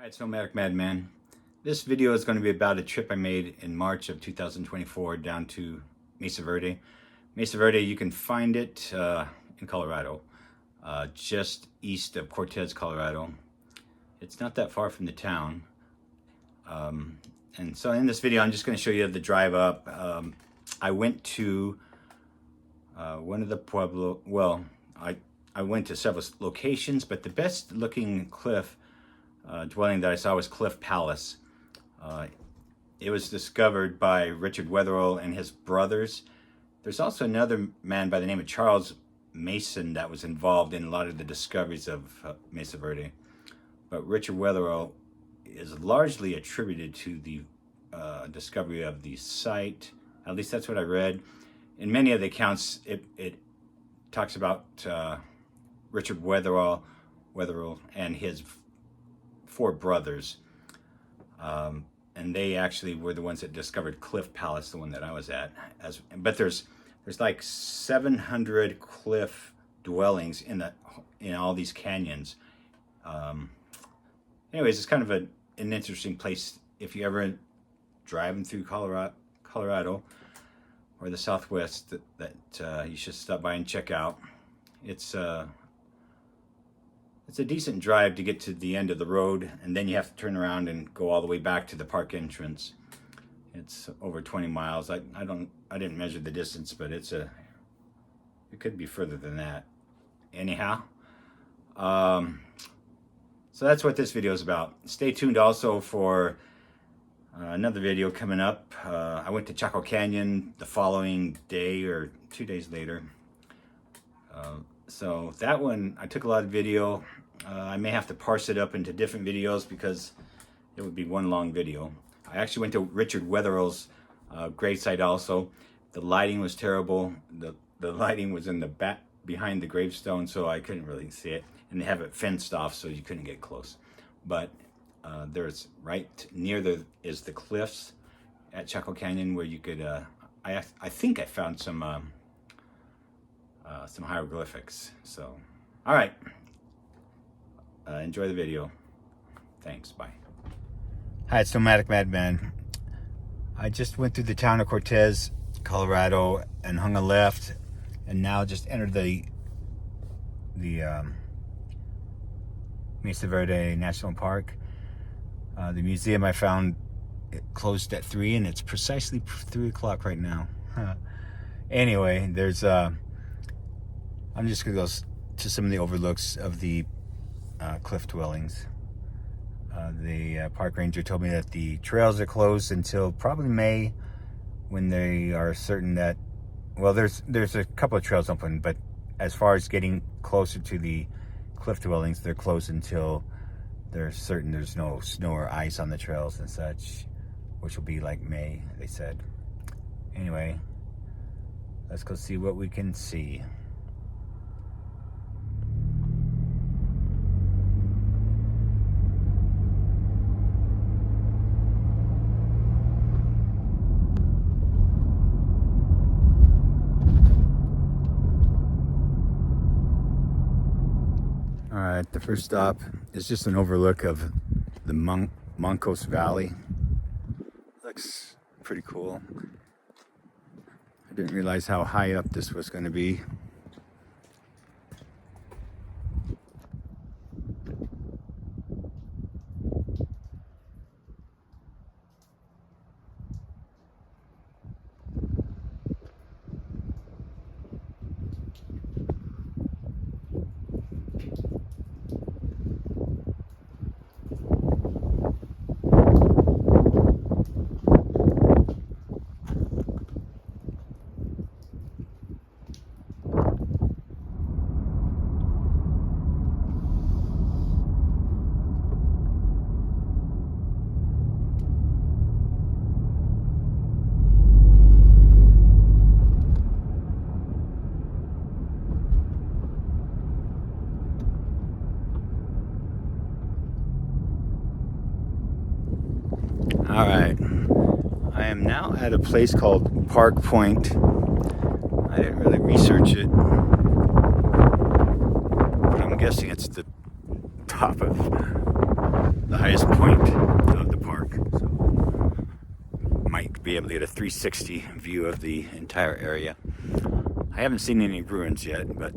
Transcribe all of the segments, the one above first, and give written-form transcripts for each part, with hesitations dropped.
Hi, it's nomadicMadman. This video is going to be about a trip I made in March of 2024 down to Mesa Verde. Mesa Verde, you can find it in Colorado, just east of Cortez, Colorado. It's not that far from the town. And so in this video, I'm just going to show you the drive up. I went to one of the Pueblo, well, I went to several locations, but the best looking cliff dwelling that I saw was Cliff Palace. It was discovered by Richard Wetherell and his brothers. There's also another man by the name of Charles Mason that was involved in a lot of the discoveries of Mesa Verde. But Richard Wetherell is largely attributed to the discovery of the site. At least that's what I read. In many of the accounts, it talks about Richard Wetherell and his four brothers. And they actually were the ones that discovered Cliff Palace, the one that I was at. But there's like 700 cliff dwellings in all these canyons. Anyways, it's kind of an interesting place if you ever driving through Colorado or the Southwest that you should stop by and check out. It's a decent drive to get to the end of the road, and then you have to turn around and go all the way back to the park entrance. It's over 20 miles. I didn't measure the distance, but it could be further than that. Anyhow, so that's what this video is about. Stay tuned also for another video coming up. I went to Chaco Canyon the following day or 2 days later. So that one, I took a lot of video. I may have to parse it up into different videos because it would be one long video. I actually went to Richard Wetherell's gravesite also. The lighting was terrible. The lighting was in the back behind the gravestone, so I couldn't really see it. And they have it fenced off, so you couldn't get close. But there's right near is the cliffs at Chaco Canyon where you could. I think I found some hieroglyphics. So, all right. Enjoy the video. Thanks. Bye. Hi, it's nomadicMadman. I just went through the town of Cortez, Colorado, and hung a left, and now just entered the Mesa Verde National Park. The museum I found it closed at 3, and it's precisely 3 o'clock right now. Anyway, there's I'm just gonna go to some of the overlooks of the cliff dwellings. The park ranger told me that the trails are closed until probably May, when they are certain that, well, there's a couple of trails open, but as far as getting closer to the cliff dwellings, they're closed until they're certain there's no snow or ice on the trails and such, which will be like May, they said. Anyway, let's go see what we can see. Alright, the first stop is just an overlook of the Moncos Valley. Looks pretty cool. I didn't realize how high up this was going to be. All right, I am now at a place called Park Point. I didn't really research it, but I'm guessing it's the top of the highest point point of the park. So might be able to get a 360 view of the entire area. I haven't seen any ruins yet, but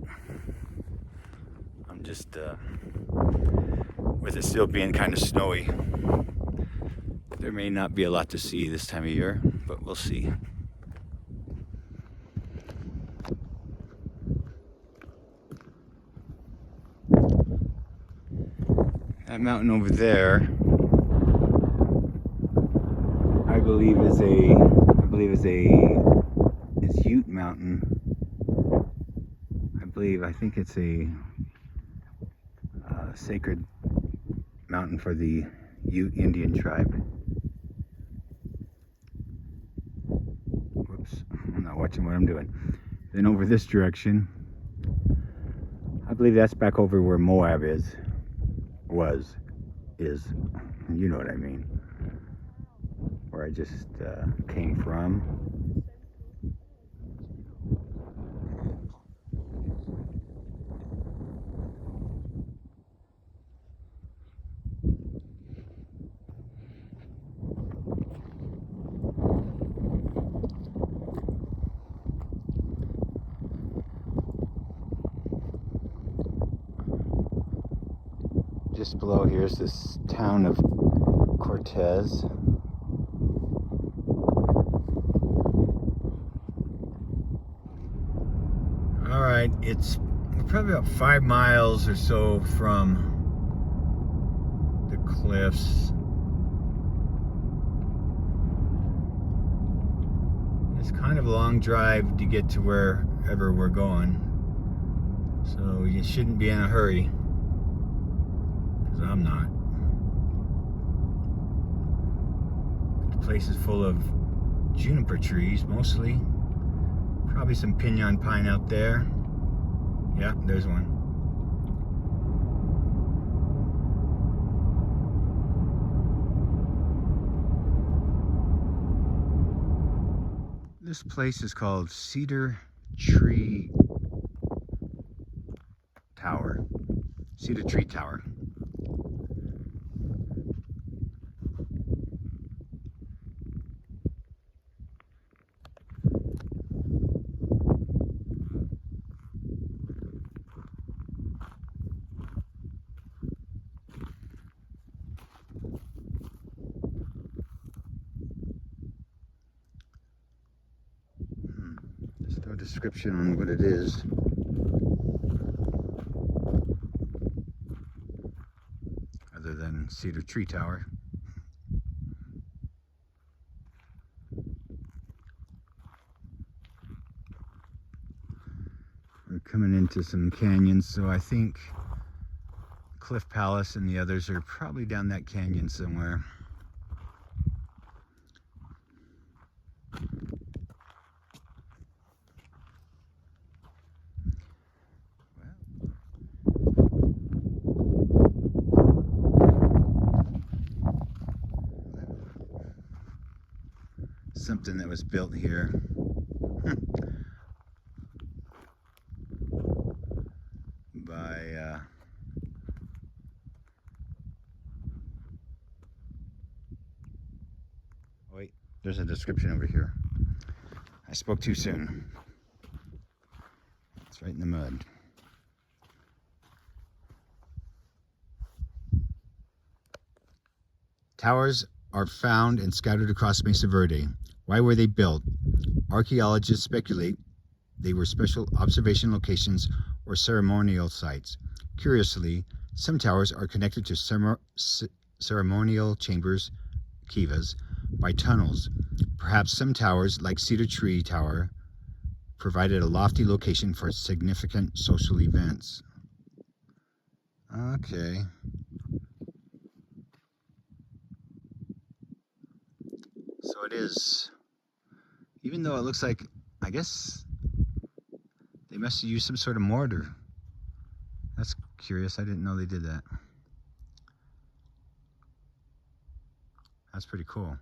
I'm just, with it still being kind of snowy, there may not be a lot to see this time of year, but we'll see. That mountain over there, I believe is Ute Mountain. I think it's a sacred mountain for the Ute Indian tribe. Whoops, I'm not watching what I'm doing. Then over this direction, I believe that's back over where Moab is. You know what I mean. Where I just came from. Just below here is this town of Cortez. Alright, we're probably about 5 miles or so from the cliffs. It's kind of a long drive to get to wherever we're going, so you shouldn't be in a hurry. I'm not. The place is full of juniper trees, mostly. Probably some pinyon pine out there. Yeah, there's one. This place is called Cedar Tree Tower. Cedar Tree Tower. There's no description on what it is. Other than Cedar Tree Tower. We're coming into some canyons, so I think Cliff Palace and the others are probably down that canyon somewhere. Something that was built here. By wait, there's a description over here. I spoke too soon. It's right in the mud. Towers are found and scattered across Mesa Verde. Why were they built? Archaeologists speculate they were special observation locations or ceremonial sites. Curiously, some towers are connected to ceremonial chambers, kivas, by tunnels. Perhaps some towers, like Cedar Tree Tower, provided a lofty location for significant social events. Okay. So it is, even though it looks like, I guess they must have used some sort of mortar. That's curious. I didn't know they did that. That's pretty cool.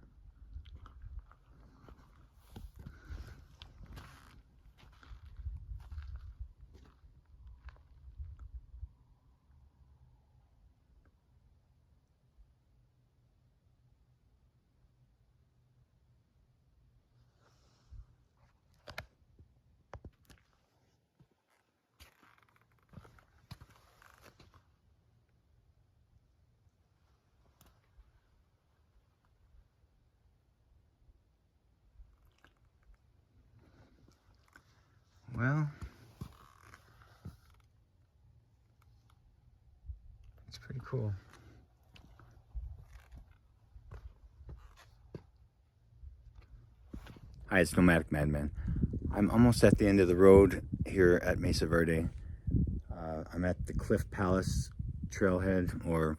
Well, it's pretty cool. Hi, it's nomadicMadman. I'm almost at the end of the road here at Mesa Verde. I'm at the Cliff Palace trailhead, or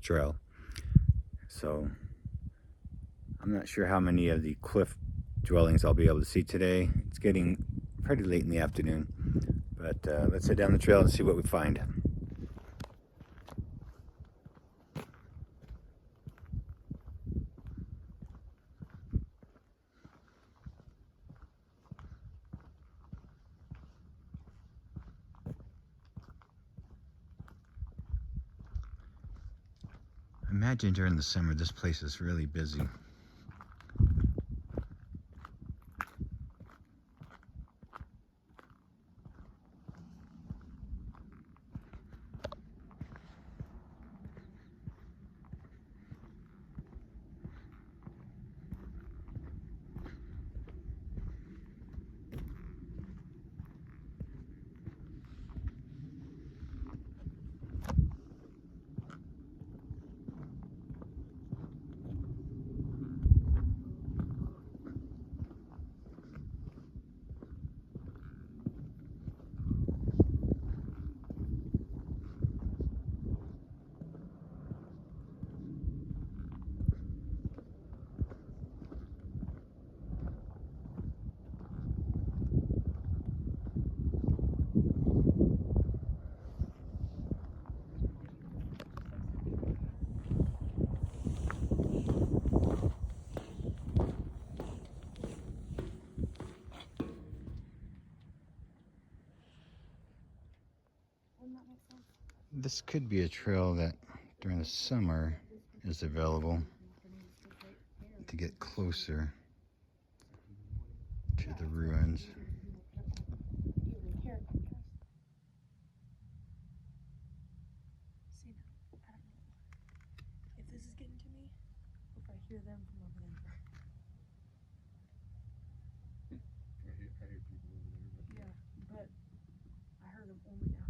trail. So I'm not sure how many of the cliff dwellings I'll be able to see today. It's getting pretty late in the afternoon, but let's head down the trail and see what we find. Imagine during the summer, this place is really busy. This could be a trail that during the summer is available to get closer to the ruins. If this is getting to me, if I hear them from over there. I hear people over there, but Yeah, but I heard them only after.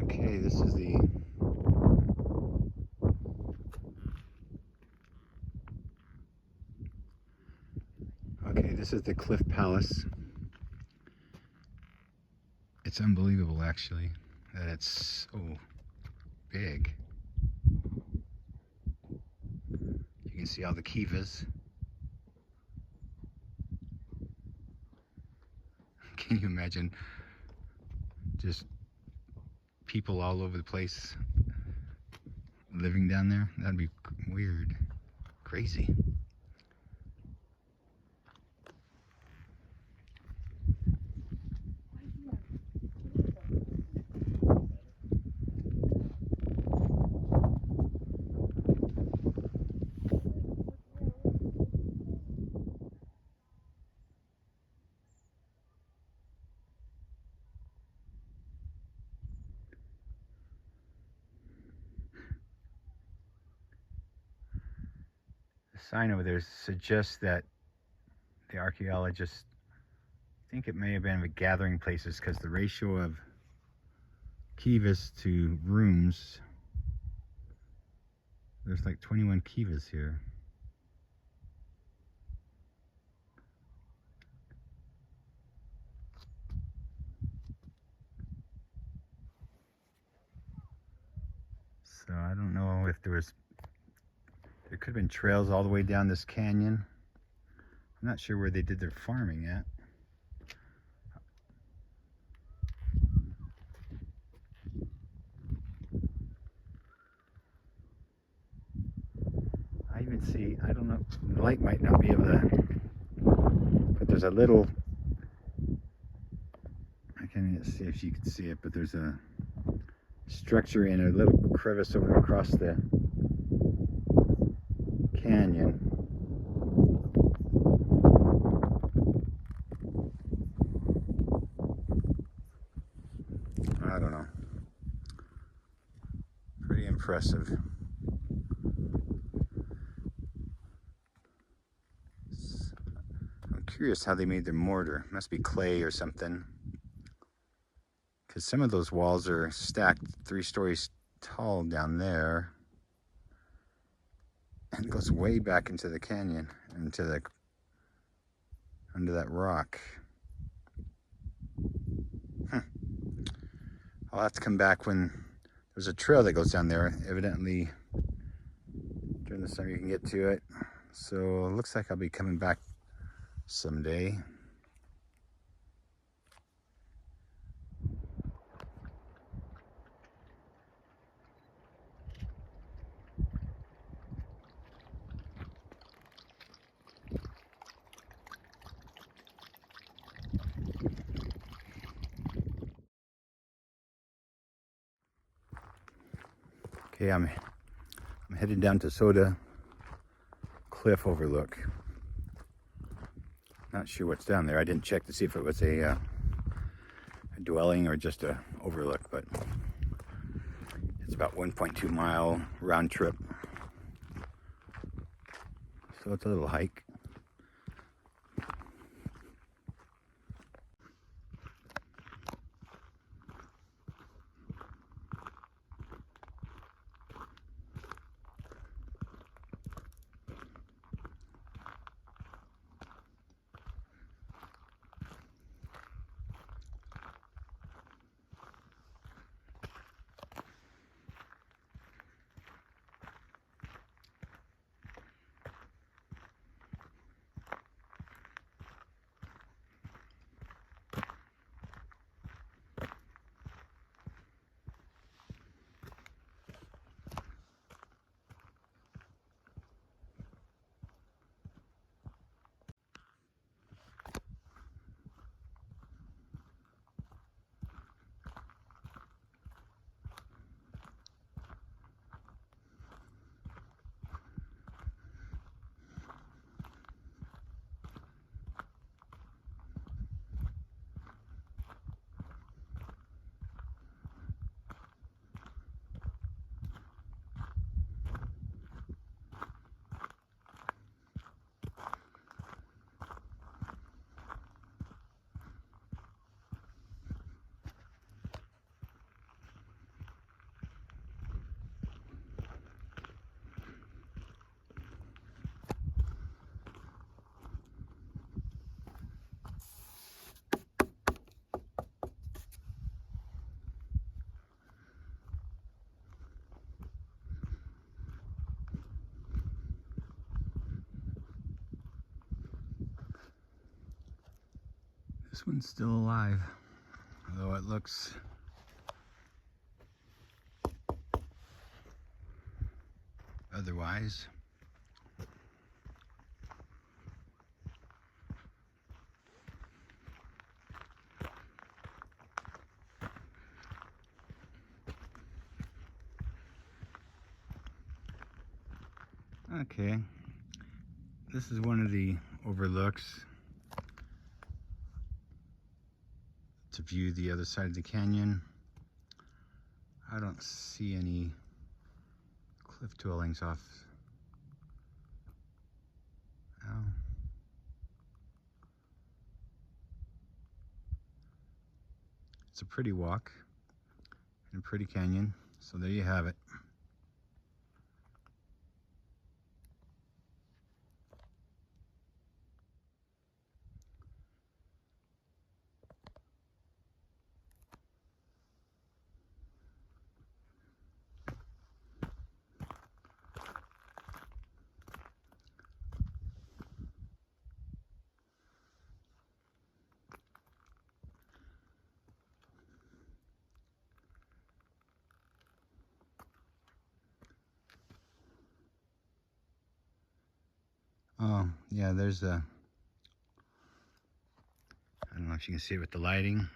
Okay, this is the Cliff Palace. It's unbelievable, actually, that it's so big. You can see all the kivas. Can you imagine just people all over the place living down there? That'd be weird, crazy. The sign over there suggests that the archaeologists think it may have been a gathering places, because the ratio of kivas to rooms, there's like 21 kivas here. So I don't know if there could have been trails all the way down this canyon. I'm not sure where they did their farming at. I even see, I don't know, the light might not be able to, but there's a little, I can't even see if you can see it, but there's a structure in a little crevice over across the canyon. I don't know. Pretty impressive. I'm curious how they made their mortar. Must be clay or something. Because some of those walls are stacked 3 stories tall down there. And it goes way back into the canyon, under that rock. I'll have to come back when there's a trail that goes down there. Evidently, during the summer you can get to it. So it looks like I'll be coming back someday. Okay, I'm headed down to Soda Cliff Overlook. Not sure what's down there. I didn't check to see if it was a dwelling or just a overlook, but it's about 1.2 mile round trip. So it's a little hike. This one's still alive, although it looks otherwise. Okay, this is one of the overlooks to view the other side of the canyon. I don't see any cliff dwellings off. Oh. It's a pretty walk and a pretty canyon, so there you have it. Oh, yeah, there's a, I don't know if you can see it with the lighting.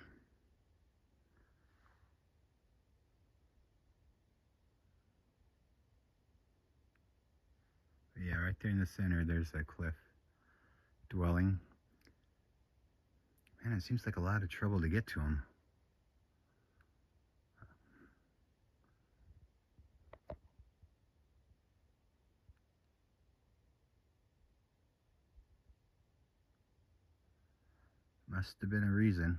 But yeah, right there in the center, there's a cliff dwelling. Man, it seems like a lot of trouble to get to them. Must have been a reason.